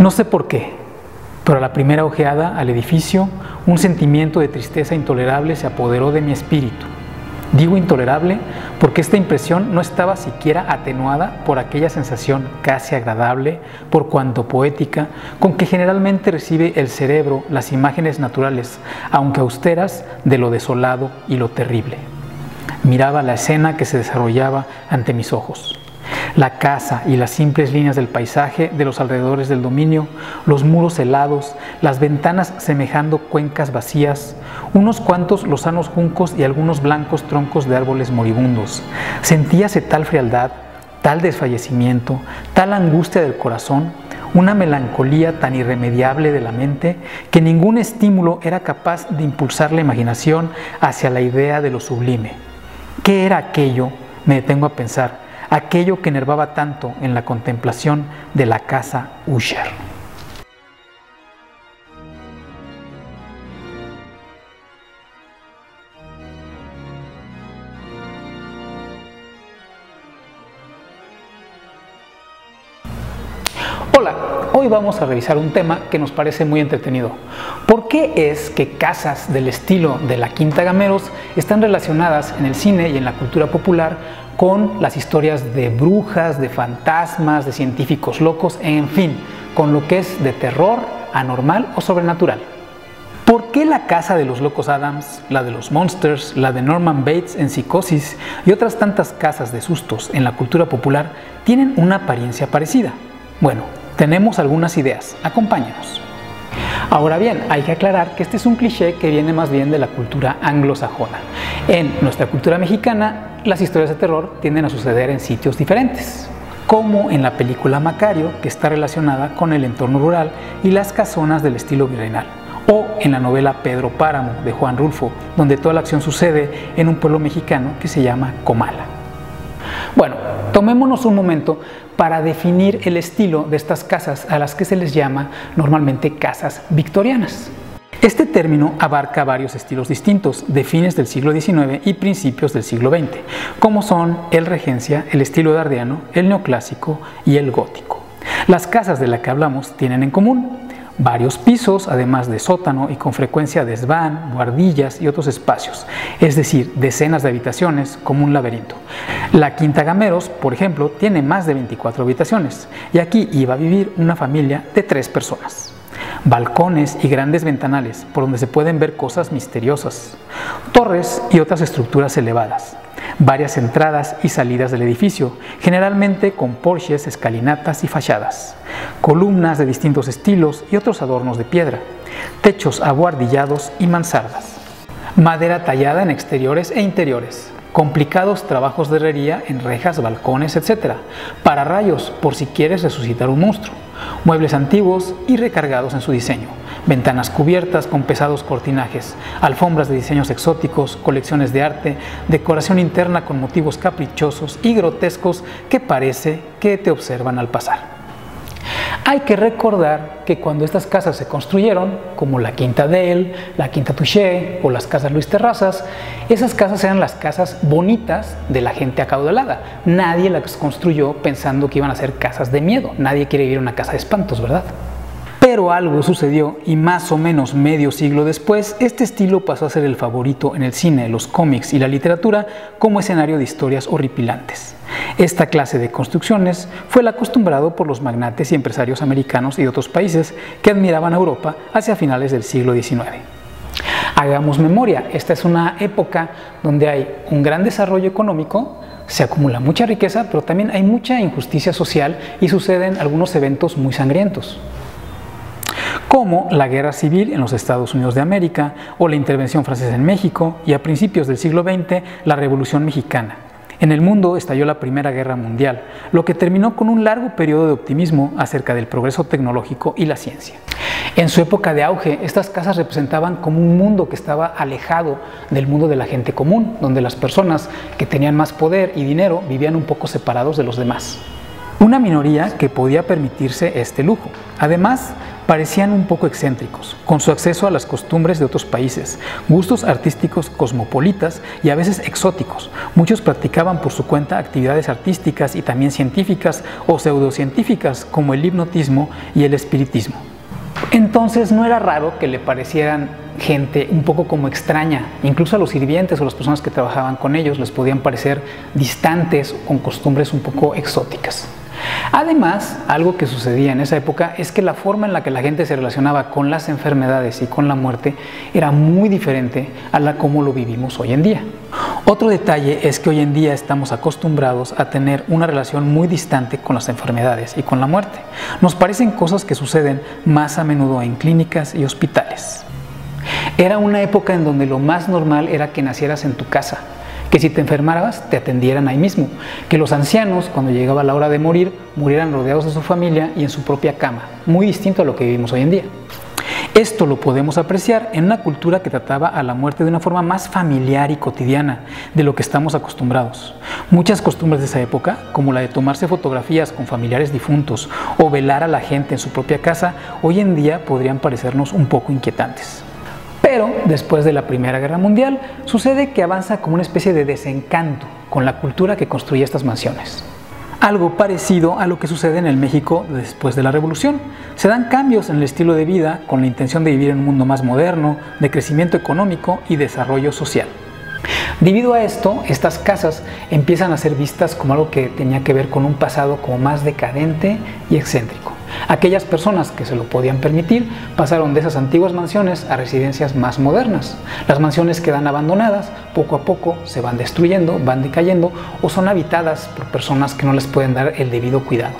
No sé por qué, pero a la primera ojeada al edificio, un sentimiento de tristeza intolerable se apoderó de mi espíritu. Digo intolerable porque esta impresión no estaba siquiera atenuada por aquella sensación casi agradable, por cuanto poética, con que generalmente recibe el cerebro las imágenes naturales, aunque austeras, de lo desolado y lo terrible. Miraba la escena que se desarrollaba ante mis ojos. La casa y las simples líneas del paisaje de los alrededores del dominio, los muros helados, las ventanas semejando cuencas vacías, unos cuantos lozanos juncos y algunos blancos troncos de árboles moribundos. Sentíase tal frialdad, tal desfallecimiento, tal angustia del corazón, una melancolía tan irremediable de la mente, que ningún estímulo era capaz de impulsar la imaginación hacia la idea de lo sublime. ¿Qué era aquello? Me detengo a pensar. Aquello que enervaba tanto en la contemplación de la casa Usher. Hola, hoy vamos a revisar un tema que nos parece muy entretenido. ¿Por qué es que casas del estilo de la Quinta Gameros están relacionadas en el cine y en la cultura popular con las historias de brujas, de fantasmas, de científicos locos, en fin, con lo que es de terror, anormal o sobrenatural? ¿Por qué la casa de los locos Adams, la de los Monsters, la de Norman Bates en Psicosis y otras tantas casas de sustos en la cultura popular tienen una apariencia parecida? Bueno, tenemos algunas ideas, acompáñanos. Ahora bien, hay que aclarar que este es un cliché que viene más bien de la cultura anglosajona. En nuestra cultura mexicana, las historias de terror tienden a suceder en sitios diferentes, como en la película Macario, que está relacionada con el entorno rural y las casonas del estilo virreinal, o en la novela Pedro Páramo de Juan Rulfo, donde toda la acción sucede en un pueblo mexicano que se llama Comala. Bueno, tomémonos un momento para definir el estilo de estas casas a las que se les llama normalmente casas victorianas. Este término abarca varios estilos distintos de fines del siglo XIX y principios del siglo XX, como son el Regencia, el estilo dardiano, el neoclásico y el gótico. Las casas de las que hablamos tienen en común varios pisos, además de sótano y con frecuencia desván, buhardillas y otros espacios, es decir, decenas de habitaciones como un laberinto. La Quinta Gameros, por ejemplo, tiene más de 24 habitaciones y aquí iba a vivir una familia de 3 personas. Balcones y grandes ventanales por donde se pueden ver cosas misteriosas, torres y otras estructuras elevadas, varias entradas y salidas del edificio, generalmente con porches, escalinatas y fachadas, columnas de distintos estilos y otros adornos de piedra, techos abuhardillados y mansardas, madera tallada en exteriores e interiores, complicados trabajos de herrería en rejas, balcones, etc., pararrayos por si quieres resucitar un monstruo, muebles antiguos y recargados en su diseño, ventanas cubiertas con pesados cortinajes, alfombras de diseños exóticos, colecciones de arte, decoración interna con motivos caprichosos y grotescos que parece que te observan al pasar. Hay que recordar que cuando estas casas se construyeron, como la Quinta Dell, la Quinta Touché o las casas Luis Terrazas, esas casas eran las casas bonitas de la gente acaudalada. Nadie las construyó pensando que iban a ser casas de miedo. Nadie quiere vivir en una casa de espantos, ¿verdad? Pero algo sucedió y más o menos medio siglo después, este estilo pasó a ser el favorito en el cine, los cómics y la literatura como escenario de historias horripilantes. Esta clase de construcciones fue el acostumbrado por los magnates y empresarios americanos y de otros países que admiraban a Europa hacia finales del siglo XIX. Hagamos memoria, esta es una época donde hay un gran desarrollo económico, se acumula mucha riqueza, pero también hay mucha injusticia social y suceden algunos eventos muy sangrientos, como la Guerra Civil en los Estados Unidos de América o la intervención francesa en México y a principios del siglo XX la Revolución Mexicana. En el mundo estalló la Primera Guerra Mundial, lo que terminó con un largo periodo de optimismo acerca del progreso tecnológico y la ciencia. En su época de auge, estas casas representaban como un mundo que estaba alejado del mundo de la gente común, donde las personas que tenían más poder y dinero vivían un poco separados de los demás. Una minoría que podía permitirse este lujo. Además, parecían un poco excéntricos, con su acceso a las costumbres de otros países, gustos artísticos cosmopolitas y a veces exóticos. Muchos practicaban por su cuenta actividades artísticas y también científicas o pseudocientíficas como el hipnotismo y el espiritismo. Entonces no era raro que le parecieran gente un poco como extraña. Incluso a los sirvientes o las personas que trabajaban con ellos les podían parecer distantes o con costumbres un poco exóticas. Además, algo que sucedía en esa época es que la forma en la que la gente se relacionaba con las enfermedades y con la muerte era muy diferente a la como lo vivimos hoy en día. Otro detalle es que hoy en día estamos acostumbrados a tener una relación muy distante con las enfermedades y con la muerte. Nos parecen cosas que suceden más a menudo en clínicas y hospitales. Era una época en donde lo más normal era que nacieras en tu casa, que si te enfermaras te atendieran ahí mismo, que los ancianos cuando llegaba la hora de morir murieran rodeados de su familia y en su propia cama, muy distinto a lo que vivimos hoy en día. Esto lo podemos apreciar en una cultura que trataba a la muerte de una forma más familiar y cotidiana de lo que estamos acostumbrados. Muchas costumbres de esa época, como la de tomarse fotografías con familiares difuntos o velar a la gente en su propia casa, hoy en día podrían parecernos un poco inquietantes. Pero después de la Primera Guerra Mundial sucede que avanza como una especie de desencanto con la cultura que construye estas mansiones. Algo parecido a lo que sucede en el México después de la Revolución. Se dan cambios en el estilo de vida con la intención de vivir en un mundo más moderno, de crecimiento económico y desarrollo social. Debido a esto, estas casas empiezan a ser vistas como algo que tenía que ver con un pasado como más decadente y excéntrico. Aquellas personas que se lo podían permitir pasaron de esas antiguas mansiones a residencias más modernas. Las mansiones quedan abandonadas, poco a poco se van destruyendo, van decayendo o son habitadas por personas que no les pueden dar el debido cuidado.